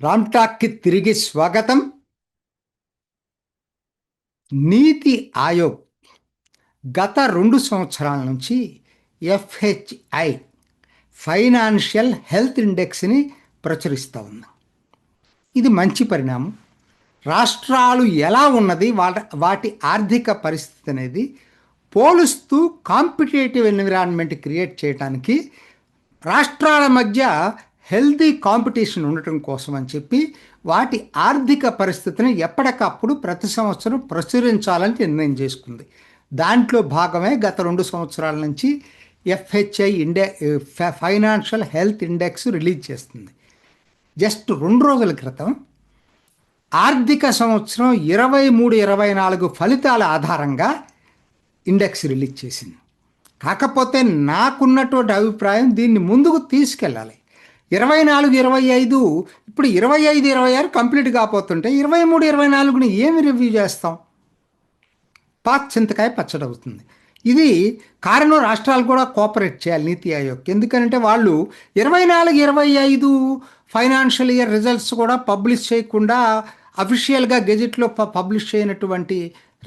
రామ్ టాక్కి తిరిగి స్వాగతం. నీతి ఆయోగ్ గత 2 సంవత్సరాల నుంచి ఎఫ్హెచ్ఐ ఫైనాన్షియల్ హెల్త్ ఇండెక్స్ని ప్రచురిస్తూ ఉంది. ఇది మంచి పరిణామం. రాష్ట్రాలు ఎలా ఉన్నది, వాటి ఆర్థిక పరిస్థితి అనేది పోలుస్తూ కాంపిటేటివ్ ఎన్విరాన్మెంట్ క్రియేట్ చేయడానికి, రాష్ట్రాల మధ్య హెల్తీ కాంపిటీషన్ ఉండటం కోసం అని చెప్పి వాటి ఆర్థిక పరిస్థితిని ఎప్పటికప్పుడు ప్రతి సంవత్సరం ప్రచురించాలని నిర్ణయం చేసుకుంది. దాంట్లో భాగమే గత 2 సంవత్సరాల నుంచి ఎఫ్హెచ్ఐ ఫైనాన్షియల్ హెల్త్ ఇండెక్స్ రిలీజ్ చేస్తుంది. జస్ట్ 2 రోజుల క్రితం ఆర్థిక సంవత్సరం 23-24 ఫలితాల ఆధారంగా ఇండెక్స్ రిలీజ్ చేసింది. కాకపోతే నాకున్నటువంటి అభిప్రాయం, దీన్ని ముందుకు తీసుకెళ్ళాలి. 24-25 ఇప్పుడు 25-26 కంప్లీట్ కాకపోతుంటే 23-24ని ఏమి రివ్యూ చేస్తాం? చింతకాయ పచ్చడవుతుంది. ఇది కారణం, రాష్ట్రాలు కూడా కోఆపరేట్ చేయాలి నీతి ఆయోగ్. ఎందుకంటే వాళ్ళు 24-25 ఫైనాన్షియల్ ఇయర్ రిజల్ట్స్ కూడా పబ్లిష్ చేయకుండా అఫీషియల్గా గెజెట్లో పబ్లిష్ చేయనటువంటి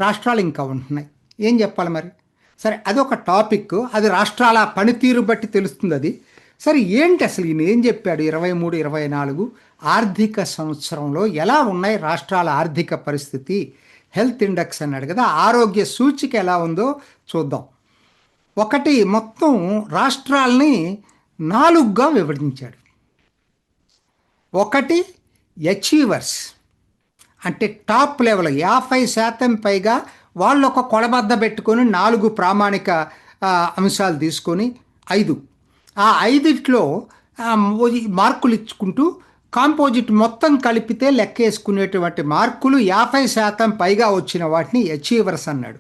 రాష్ట్రాలు ఇంకా ఉంటున్నాయి. ఏం చెప్పాలి మరి? సరే, అదొక టాపిక్. అది రాష్ట్రాల పనితీరు బట్టి తెలుస్తుంది అది. సరే, ఏంటి అసలు ఈయన ఏం చెప్పాడు? 23-24 ఆర్థిక సంవత్సరంలో ఎలా ఉన్నాయి రాష్ట్రాల ఆర్థిక పరిస్థితి, హెల్త్ ఇండెక్స్ అన్నాడు కదా, ఆరోగ్య సూచిక ఎలా ఉందో చూద్దాం. మొత్తం రాష్ట్రాలని 4గా విభజించాడు. అచీవర్స్ అంటే టాప్ లెవెల్ 50% పైగా వాళ్ళు ఒక కొలబద్ద పెట్టుకొని 4 ప్రామాణిక అంశాలు తీసుకొని 5 ఆ 5లో మార్కులు ఇచ్చుకుంటూ కాంపోజిట్ మొత్తం కలిపితే లెక్కేసుకునేటువంటి మార్కులు 50% పైగా వచ్చిన వాటిని అచీవర్స్ అన్నాడు.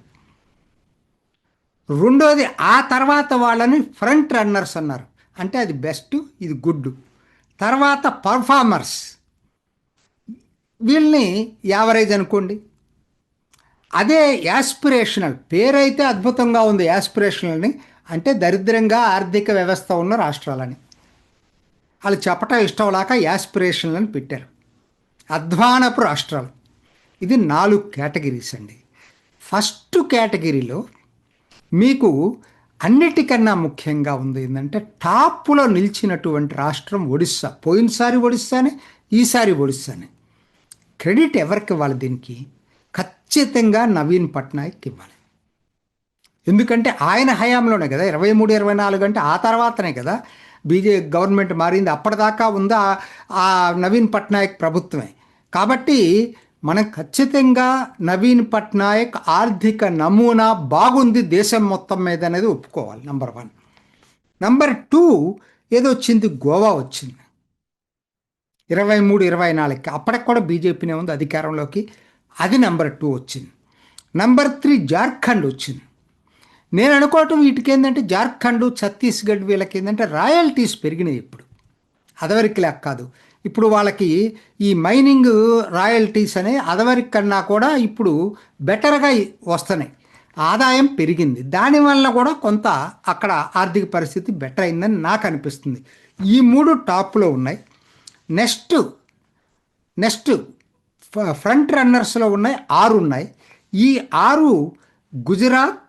రెండోది, ఆ తర్వాత వాళ్ళని ఫ్రంట్ రన్నర్స్ అన్నారు. అంటే అది బెస్ట్, ఇది గుడ్. తర్వాత పర్ఫార్మర్స్, వీళ్ళని యావరేజ్ అనుకోండి. అదే యాస్పిరేషనల్, పేరైతే అద్భుతంగా ఉంది యాస్పిరేషనల్ని, అంటే దరిద్రంగా ఆర్థిక వ్యవస్థ ఉన్న రాష్ట్రాలని. వాళ్ళు చెప్పటం ఇష్టం లేక యాస్పిరేషనల్ అని పెట్టారు. అధ్వానపు రాష్ట్రాలు. ఇది 4 కేటగిరీస్ అండి. ఫస్ట్ కేటగిరీలో మీకు అన్నిటికన్నా ముఖ్యంగా ఉంది ఏంటంటే, టాప్లో నిలిచినటువంటి రాష్ట్రం ఒడిస్సా. పోయినసారి ఒడిస్సానే, ఈసారి ఒడిస్సానే. క్రెడిట్ ఎవరికి ఇవ్వాలి దీనికి? ఖచ్చితంగా నవీన్ పట్నాయక్ ఇవ్వాలి. ఎందుకంటే ఆయన హయాంలోనే కదా 23-24 అంటే ఆ తర్వాతనే కదా గవర్నమెంట్ మారింది. అప్పటిదాకా ఉందా ఆ నవీన్ పట్నాయక్ ప్రభుత్వమే. కాబట్టి మనం ఖచ్చితంగా నవీన్ పట్నాయక్ ఆర్థిక నమూనా బాగుంది దేశం మొత్తం మీద అనేది ఒప్పుకోవాలి. నంబర్ 1. నంబర్ 2 ఏదో వచ్చింది, గోవా వచ్చింది 23-24కి. అప్పటికి కూడా బీజేపీనే ఉంది అధికారంలోకి. అది నంబర్ 2 వచ్చింది. నంబర్ 3 జార్ఖండ్ వచ్చింది. నేను అనుకోవటం వీటికి ఏంటంటే, జార్ఖండ్, ఛత్తీస్గఢ్ వీళ్ళకి ఏంటంటే రాయల్టీస్ పెరిగినాయి ఇప్పుడు. అదవరికి లెక్క కాదు. ఇప్పుడు వాళ్ళకి ఈ మైనింగ్ రాయల్టీస్ అనే అదవరికి కన్నా కూడా ఇప్పుడు బెటర్గా వస్తున్నాయి. ఆదాయం పెరిగింది. దానివల్ల కూడా కొంత అక్కడ ఆర్థిక పరిస్థితి బెటర్ అయిందని నాకు అనిపిస్తుంది. ఈ 3 టాప్లో ఉన్నాయి. నెక్స్ట్ ఫ్రంట్ రన్నర్స్లో ఉన్నాయి 6 ఉన్నాయి. ఈ 6 గుజరాత్,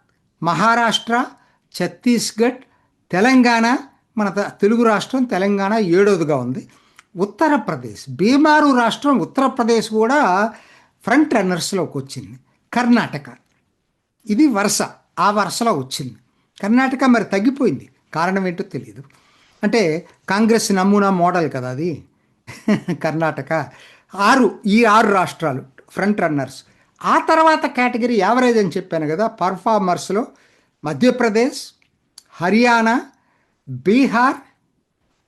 మహారాష్ట్ర, ఛత్తీస్గఢ్, తెలంగాణ, మన తెలుగు రాష్ట్రం తెలంగాణ 7వదిగా ఉంది. ఉత్తరప్రదేశ్, బీమారు రాష్ట్రం ఉత్తరప్రదేశ్ కూడా ఫ్రంట్ రన్నర్స్లోకి వచ్చింది. కర్ణాటక, ఇది వరుస, ఆ వరుసలో వచ్చింది. కర్ణాటక మరి తగ్గిపోయింది, కారణం ఏంటో తెలియదు. అంటే కాంగ్రెస్ నమూనా మోడల్ కదా అది కర్ణాటక. ఈ 6 రాష్ట్రాలు ఫ్రంట్ రన్నర్స్. ఆ తర్వాత కేటగిరీ యావరేజ్ అని చెప్పాను కదా, పర్ఫార్మర్స్లో మధ్యప్రదేశ్, హర్యానా,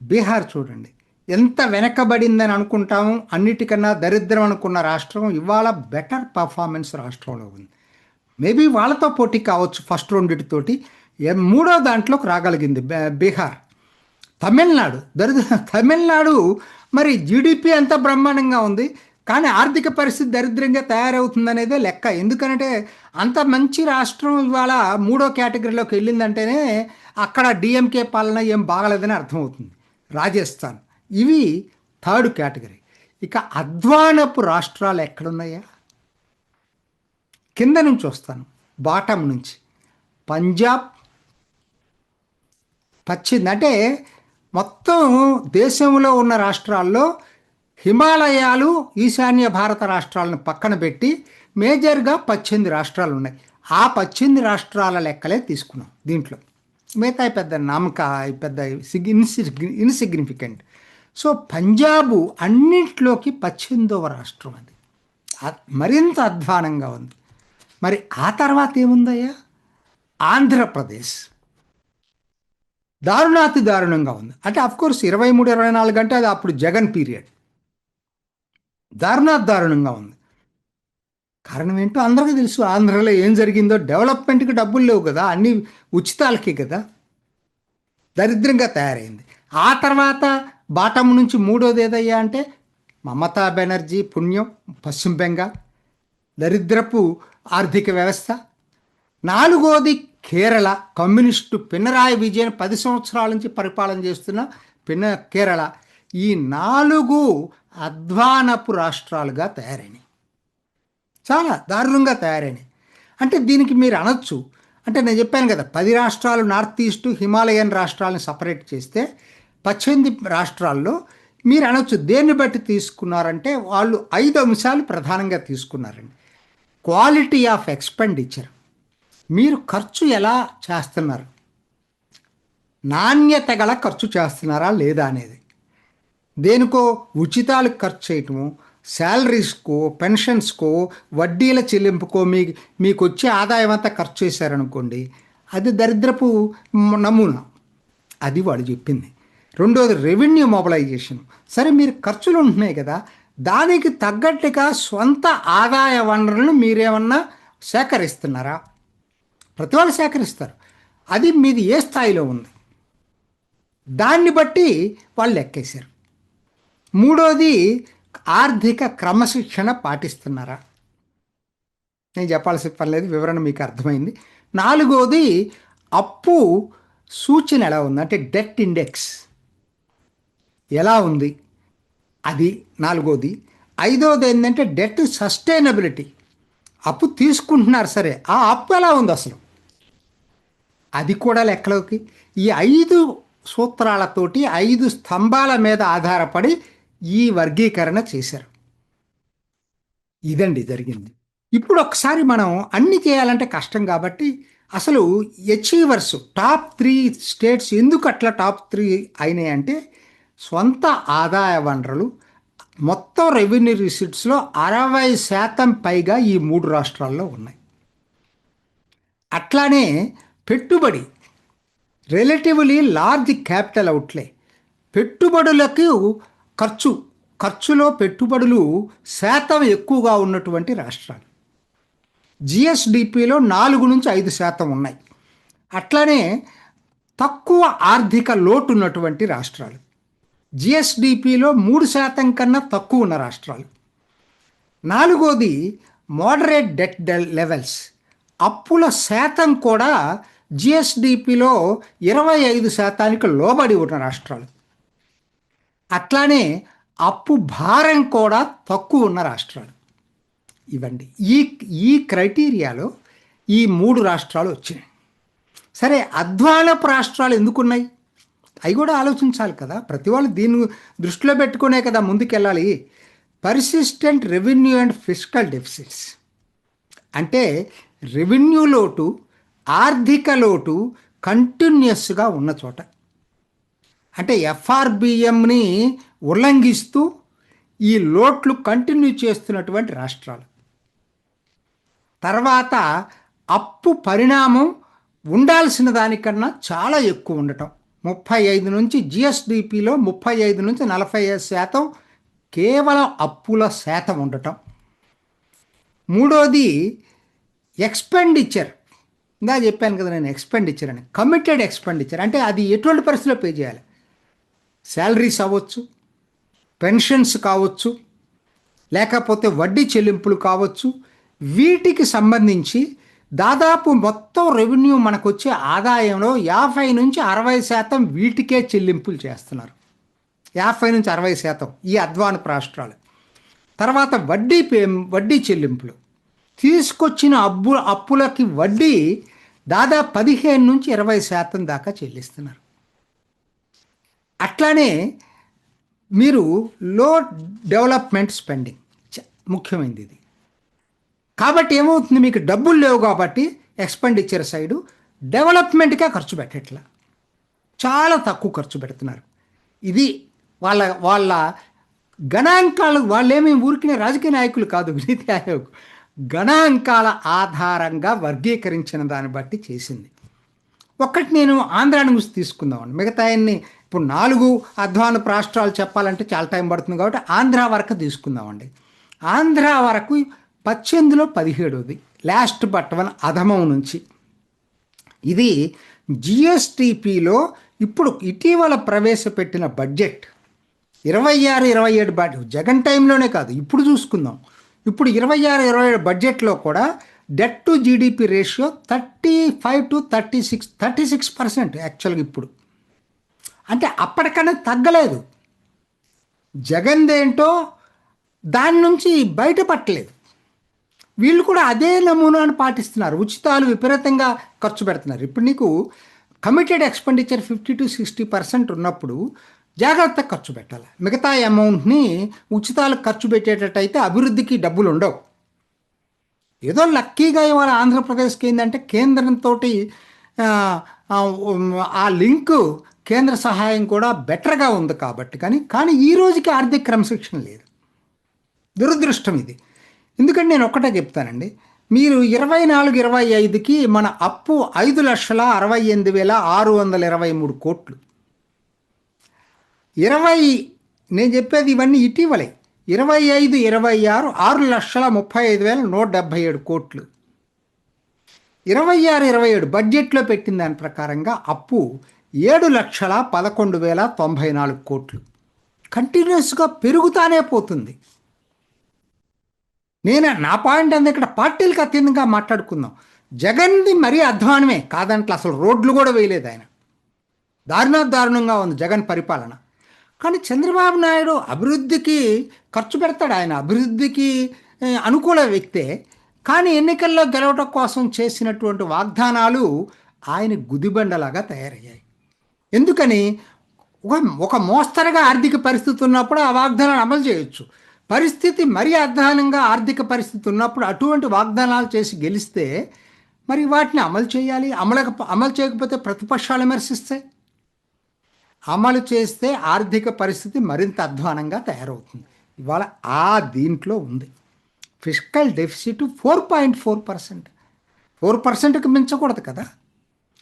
బీహార్ చూడండి ఎంత వెనకబడిందని అనుకుంటాము. అన్నిటికన్నా దరిద్రం అనుకున్న రాష్ట్రం ఇవాళ బెటర్ పర్ఫార్మెన్స్ రాష్ట్రంలో ఉంది. మేబీ వాళ్ళతో పోటీ కావచ్చు ఫస్ట్ 2తోటి. 3వ దాంట్లోకి రాగలిగింది బీహార్. తమిళనాడు మరి జీడిపి అంత బ్రహ్మాండంగా ఉంది, కానీ ఆర్థిక పరిస్థితి దరిద్రంగా తయారవుతుందనేదే లెక్క. ఎందుకంటే అంత మంచి రాష్ట్రం ఇవాళ 3వ కేటగిరీలోకి వెళ్ళిందంటేనే అక్కడ డిఎంకే పాలన ఏం బాగలేదని అర్థమవుతుంది. రాజస్థాన్, ఇవి 3rd కేటగిరీ. ఇక అధ్వానపు రాష్ట్రాలు ఎక్కడున్నాయా? కింద నుంచి వస్తాను, బాటం నుంచి. పంజాబ్, పశ్చిమ, అంటే మొత్తం దేశంలో ఉన్న రాష్ట్రాల్లో హిమాలయాలు, ఈశాన్య భారత రాష్ట్రాలను పక్కన పెట్టి మేజర్గా 18 రాష్ట్రాలు ఉన్నాయి. ఆ 18 రాష్ట్రాల లెక్కలే తీసుకున్నాం దీంట్లో. మిగతా పెద్ద నామక, పెద్ద ఇన్సిగ్నిఫికెంట్. సో పంజాబు అన్నింటిలోకి 18వ రాష్ట్రం. అది మరింత అధ్వానంగా ఉంది. మరి ఆ తర్వాత ఏముందయ్యా? ఆంధ్రప్రదేశ్ దారుణాతి దారుణంగా ఉంది. అంటే అఫ్కోర్స్ 23-24 గంటలు అది అప్పుడు జగన్ పీరియడ్. దారుణంగా ఉంది. కారణం ఏంటో అందరికీ తెలుసు. ఆంధ్రలో ఏం జరిగిందో. డెవలప్మెంట్కి డబ్బులు లేవు కదా, అన్ని ఉచితాలకే కదా. దరిద్రంగా తయారైంది. ఆ తర్వాత బాటం నుంచి మూడోది ఏదయ్యా అంటే మమతా బెనర్జీ పుణ్యం, పశ్చిమ బెంగాల్ దరిద్రపు ఆర్థిక వ్యవస్థ. నాలుగోది కేరళ, కమ్యూనిస్టు పినరాయి విజయన్ 10 సంవత్సరాల నుంచి పరిపాలన చేస్తున్న కేరళ. ఈ 4 అధ్వానపు రాష్ట్రాలుగా తయారైనాయి. చాలా దారుణంగా తయారైనాయి. అంటే దీనికి మీరు అనొచ్చు, అంటే నేను చెప్పాను కదా 10 రాష్ట్రాలు నార్త్ ఈస్ట్ హిమాలయన్ రాష్ట్రాలను సపరేట్ చేస్తే 18 రాష్ట్రాల్లో మీరు అనొచ్చు దేన్ని బట్టి తీసుకున్నారంటే వాళ్ళు 5 అంశాలు ప్రధానంగా తీసుకున్నారండి. క్వాలిటీ ఆఫ్ ఎక్స్పెండిచర్, మీరు ఖర్చు ఎలా చేస్తున్నారు, నాణ్యత గల ఖర్చు చేస్తున్నారా లేదా అనేది. దేనికో ఉచితాలకు ఖర్చు చేయటము, శాలరీస్కో, పెన్షన్స్కో, వడ్డీల చెల్లింపుకో మీకు వచ్చే ఆదాయం అంతా ఖర్చు చేశారనుకోండి, అది దరిద్రపు నమూనా. అది వాడు చెప్పింది. రెండోది రెవెన్యూ మొబలైజేషన్. సరే మీరు ఖర్చులు ఉంటున్నాయి కదా, దానికి తగ్గట్టుగా సొంత ఆదాయ వనరులను మీరేమన్నా సేకరిస్తున్నారా? ప్రతి వాళ్ళు సేకరిస్తారు. అది మీది ఏ స్థాయిలో ఉంది దాన్ని బట్టి వాళ్ళు లెక్కేశారు. మూడోది ఆర్థిక క్రమశిక్షణ పాటిస్తున్నారా? నేను చెప్పాల్సిన పని లేదు, వివరణ మీకు అర్థమైంది. నాలుగోది అప్పు సూచన ఎలా ఉంది, అంటే డెట్ ఇండెక్స్ ఎలా ఉంది, అది నాలుగోది. ఐదోది ఏంటంటే డెట్ సస్టైనబిలిటీ, అప్పు తీసుకుంటున్నారు సరే, ఆ అప్పు ఎలా ఉంది అసలు, అది కూడా లెక్కలోకి. ఈ 5 సూత్రాలతోటి 5 స్తంభాల మీద ఆధారపడి ఈ వర్గీకరణ చేశారు. ఇదండి జరిగింది. ఇప్పుడు ఒకసారి మనం అన్ని చేయాలంటే కష్టం కాబట్టి అసలు అచీవర్స్ టాప్ 3 స్టేట్స్ ఎందుకు అట్లా టాప్ 3 అయినాయి అంటే సొంత ఆదాయ వనరులు మొత్తం రెవెన్యూ రిసిట్స్లో 60% పైగా ఈ 3 రాష్ట్రాల్లో ఉన్నాయి. అట్లానే పెట్టుబడి, రిలేటివ్లీ లార్జ్ క్యాపిటల్ అవుట్లే, పెట్టుబడులకు ఖర్చులో పెట్టుబడులు శాతం ఎక్కువగా ఉన్నటువంటి రాష్ట్రాలు. జిఎస్డిపిలో 4-5% ఉన్నాయి. అట్లానే తక్కువ ఆర్థిక లోటు ఉన్నటువంటి రాష్ట్రాలు, జిఎస్డిపిలో 3% కన్నా తక్కువ ఉన్న రాష్ట్రాలు. నాలుగోది మోడరేట్ డెట్ లెవెల్స్, అప్పుల శాతం కూడా జిఎస్డిపిలో 25% లోబడి ఉన్న రాష్ట్రాలు. అట్లానే అప్పు భారం కూడా తక్కువ ఉన్న రాష్ట్రాలు. ఇవండి ఈ క్రైటీరియాలో ఈ 3 రాష్ట్రాలు వచ్చినాయి. సరే, అధ్వానపు రాష్ట్రాలు ఎందుకున్నాయి అవి కూడా ఆలోచించాలి కదా. ప్రతి వాళ్ళు దీన్ని దృష్టిలో పెట్టుకునే కదా ముందుకెళ్ళాలి. Persistent revenue and fiscal deficits అంటే రెవెన్యూ లోటు, ఆర్థిక లోటు కంటిన్యూస్గా ఉన్న చోట, అంటే ఎఫ్ఆర్బిఎంని ఉల్లంఘిస్తూ ఈ లోట్లు కంటిన్యూ చేస్తున్నటువంటి రాష్ట్రాలు. తర్వాత అప్పు పరిణామం ఉండాల్సిన దానికన్నా చాలా ఎక్కువ ఉండటం, 35 నుంచి జిఎస్డిపిలో 35-40% కేవలం అప్పుల శాతం ఉండటం. మూడోది ఎక్స్పెండిచర్. ఇందా చెప్పాను కదా నేను ఎక్స్పెండిచర్ అని, కమిటెడ్ ఎక్స్పెండిచర్ అంటే అది ఎటువంటి పరిస్థితిలో పే చేయాలి. శాలరీస్ అవ్వచ్చు, పెన్షన్స్ కావచ్చు, లేకపోతే వడ్డీ చెల్లింపులు కావచ్చు. వీటికి సంబంధించి దాదాపు మొత్తం రెవెన్యూ మనకు వచ్చే ఆదాయంలో 50-60% వీటికే చెల్లింపులు చేస్తున్నారు. 50-60% ఈ అధ్వానపు రాష్ట్రాలు. తర్వాత వడ్డీ చెల్లింపులు, తీసుకొచ్చిన అప్పులకి వడ్డీ దాదాపు 15 నుంచి 20% దాకా చెల్లిస్తున్నారు. అట్లానే మీరు లో డెవలప్మెంట్ స్పెండింగ్ ముఖ్యమైనది ఇది. కాబట్టి ఏమవుతుంది, మీకు డబ్బులు లేవు కాబట్టి ఎక్స్పెండిచర్ సైడు డెవలప్మెంట్గా ఖర్చు పెట్టట్లా, చాలా తక్కువ ఖర్చు పెడుతున్నారు. ఇది వాళ్ళ వాళ్ళ గణాంకాలు. వాళ్ళేమీ ఊరికినే రాజకీయ నాయకులు కాదు, నీతి ఆయోగ్ గణాంకాల ఆధారంగా వర్గీకరించిన దాన్ని బట్టి చేసింది. ఒక్కటి నేను ఆంధ్రా నుంచి తీసుకుందామండి, మిగతా అన్ని ఇప్పుడు 4 అధ్వానపు రాష్ట్రాలు చెప్పాలంటే చాలా టైం పడుతుంది కాబట్టి ఆంధ్ర వరకు తీసుకుందామండి. ఆంధ్ర వరకు 18లో 17ది లాస్ట్ బట్ వన్ అధమం నుంచి. ఇది జిఎస్టిపిలో ఇప్పుడు ఇటీవల ప్రవేశపెట్టిన బడ్జెట్ 26-27 బడ్జెట్ జగన్ టైంలోనే కాదు, ఇప్పుడు చూసుకుందాం. ఇప్పుడు 26-27 బడ్జెట్లో కూడా debt to GDP ratio 35 to 36% యాక్చువల్గా ఇప్పుడు. అంటే అప్పటికన్నా తగ్గలేదు. జగన్దేంటో దాని నుంచి బయటపట్టలేదు. వీళ్ళు కూడా అదే నమూనాను పాటిస్తున్నారు, ఉచితాలు విపరీతంగా ఖర్చు పెడుతున్నారు. ఇప్పుడు నీకు కమిటెడ్ ఎక్స్పెండిచర్ 50 to 60% ఉన్నప్పుడు జాగ్రత్తగా ఖర్చు పెట్టాలి. మిగతా అమౌంట్ని ఉచితాలకు ఖర్చు పెట్టేటట్టయితే అభివృద్ధికి డబ్బులు ఉండవు. ఏదో లక్కీగా ఇవాళ ఆంధ్రప్రదేశ్కి ఏంటంటే కేంద్రంతో ఆ లింకు, కేంద్ర సహాయం కూడా బెటర్గా ఉంది కాబట్టి. కానీ ఈ రోజుకి ఆర్థిక క్రమశిక్షణ లేదు, దురదృష్టం ఇది. ఎందుకంటే నేను ఒక్కటే చెప్తానండి, మీరు 24-25కి మన అప్పు 5,68,623 కోట్లు. నేను చెప్పేది ఇవన్నీ ఇటీవలే. 25-26 6,35,177 కోట్లు. 26-27 బడ్జెట్లో పెట్టిన దాని ప్రకారంగా అప్పు 7,11,094 కోట్లు. కంటిన్యూస్గా పెరుగుతానే పోతుంది. నా పాయింట్ అంది, ఇక్కడ పార్టీలకు అత్యంతంగా మాట్లాడుకుందాం. జగన్ది మరీ అధ్వానమే కాదంటే, అసలు రోడ్లు కూడా వేయలేదు ఆయన. దారుణంగా ఉంది జగన్ పరిపాలన. కానీ చంద్రబాబు నాయుడు అభివృద్ధికి ఖర్చు పెడతాడు, ఆయన అభివృద్ధికి అనుకూల వ్యక్తే. కానీ ఎన్నికల్లో గెలవడం కోసం చేసినటువంటి వాగ్దానాలు ఆయన గుదిబండలాగా తయారయ్యాయి. ఎందుకని, ఒక మోస్తరుగా ఆర్థిక పరిస్థితి ఉన్నప్పుడు ఆ వాగ్దానాలు అమలు చేయొచ్చు. పరిస్థితి మరీ అధ్వానంగా ఆర్థిక పరిస్థితి ఉన్నప్పుడు అటువంటి వాగ్దానాలు చేసి గెలిస్తే మరి వాటిని అమలు చేయాలి. అమలు చేయకపోతే ప్రతిపక్షాలు విమర్శిస్తాయి. అమలు చేస్తే ఆర్థిక పరిస్థితి మరింత అధ్వానంగా తయారవుతుంది. ఇవాళ దీంట్లో ఉంది. Fiscal deficit 4.4%. 4%కి మించకూడదు కదా.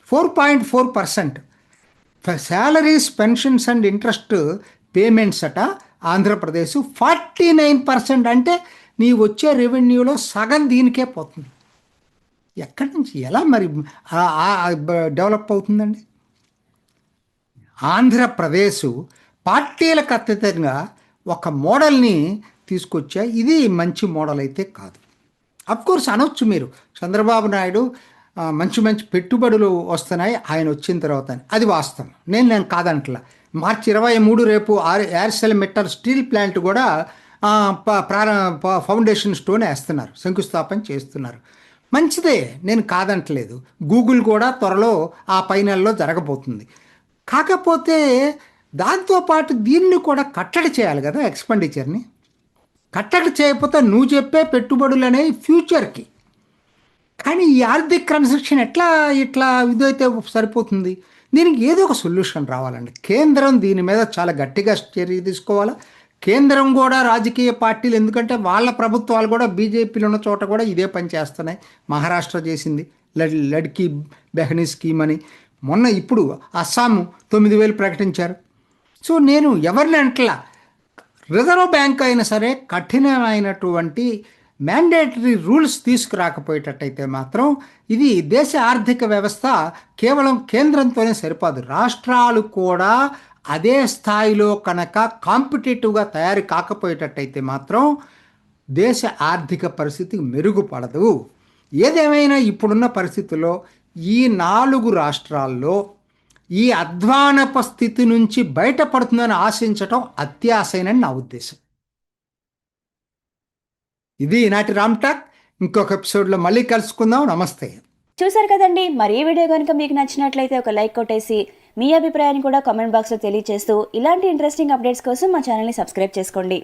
4.4%. Salaries, pensions and interest payments అట ఆంధ్రప్రదేశ్ 49%. అంటే నీ వచ్చే రెవెన్యూలో సగం దీనికే పోతుంది. ఎక్కడి నుంచి ఎలా మరి డెవలప్ అవుతుందండి? ఆంధ్రప్రదేశ్ పార్టీలకు అతీతంగా ఒక మోడల్ని తీసుకొచ్చా. ఇది మంచి మోడల్ అయితే కాదు. అఫ్కోర్స్ అనొచ్చు మీరు, చంద్రబాబు నాయుడు మంచి పెట్టుబడులు వస్తున్నాయి ఆయన వచ్చిన తర్వాత, అది వాస్తవం. నేను కాదంటలా. మార్చి 23 రేపు ArcelorMittal స్టీల్ ప్లాంట్ కూడా ఫౌండేషన్ స్టోన్ వేస్తున్నారు, శంకుస్థాపన చేస్తున్నారు. మంచిదే, నేను కాదంటలేదు. గూగుల్ కూడా త్వరలో ఆ నెలలో జరగబోతుంది. కాకపోతే దాంతోపాటు దీన్ని కూడా కట్టడి చేయాలి కదా, ఎక్స్పెండిచర్ని. కట్టడి చేయకపోతే నువ్వు చెప్పే పెట్టుబడులు అనేవి ఫ్యూచర్కి. కానీ ఈ ఆర్థిక క్రమశిక్షణ ఇట్లా ఇదైతే సరిపోతుంది. దీనికి ఏదో ఒక సొల్యూషన్ రావాలండి. కేంద్రం దీని మీద చాలా గట్టిగా చర్య తీసుకోవాలా. కేంద్రం కూడా, రాజకీయ పార్టీలు, ఎందుకంటే వాళ్ళ ప్రభుత్వాలు కూడా బీజేపీలో ఉన్న చోట కూడా ఇదే పని చేస్తున్నాయి. మహారాష్ట్ర చేసింది లడ్కీ బెహనీ స్కీమ్ అని. ఇప్పుడు అస్సాము 9,000 ప్రకటించారు. సో నేను ఎవరిని అంటలా, రిజర్వ్ బ్యాంక్ అయినా సరే కఠినమైనటువంటి మ్యాండేటరీ రూల్స్ తీసుకురాకపోయేటట్టయితే మాత్రం ఇది దేశ ఆర్థిక వ్యవస్థ కేవలం కేంద్రంతోనే సరిపోదు. రాష్ట్రాలు కూడా అదే స్థాయిలో కనుక కాంపిటేటివ్గా తయారు కాకపోయేటట్టయితే మాత్రం దేశ ఆర్థిక పరిస్థితి మెరుగుపడదు. ఏదేమైనా ఇప్పుడున్న పరిస్థితుల్లో ఈ 4 రాష్ట్రాల్లో ఈ అధ్వానపు స్థితి నుంచి బయటపడుతుందని ఆశించటం అత్యాశైనని నా ఉద్దేశం. ఇది ఈనాటి రామ్ టాక్. ఇంకొక ఎపిసోడ్లో మళ్ళీ కలుసుకుందాం. నమస్తే. చూసారు కదండి, మరి ఈ వీడియో కనుక మీకు నచ్చినట్లయితే ఒక లైక్ కొట్టేసి మీ అభిప్రాయాన్ని కూడా కామెంట్ బాక్స్లో తెలియజేస్తూ ఇలాంటి ఇంట్రెస్టింగ్ అప్డేట్స్ కోసం మా ఛానల్ని సబ్స్క్రైబ్ చేసుకోండి.